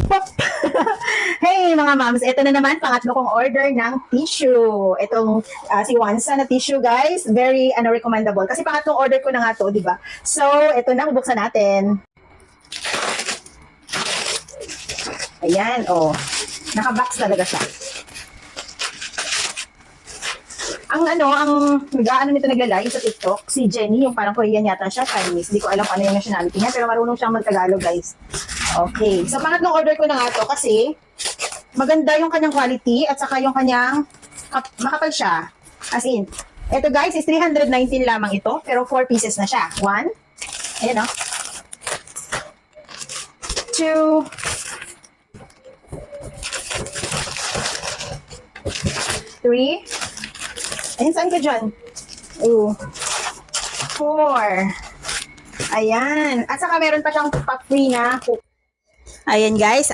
Pop! Hey mga moms, ito na naman pangatlo kong order ng tissue. Itong si Wansa na tissue guys, very recommendable. Kasi pangatlong order ko na nga to, di ba? So, ito na, bubuksan natin. Ayan, oh. Naka-box talaga siya. Ang nito nagla-live sa TikTok, si Jenny, yung parang Korean yata siya, Chinese. Hindi ko alam ano yung nationality niya, pero marunong siyang mag-Tagalog, guys. Okay. So, pangatlong order ko na nga to kasi maganda yung kanyang quality at saka yung kanyang makapal siya. As in, ito guys is 319 lamang ito, pero 4 pieces na siya. 1, ayan o. 2, 3, ayun, saan ka dyan? 4. Ayan. At saka meron pa siyang pa-free na. Ayan guys,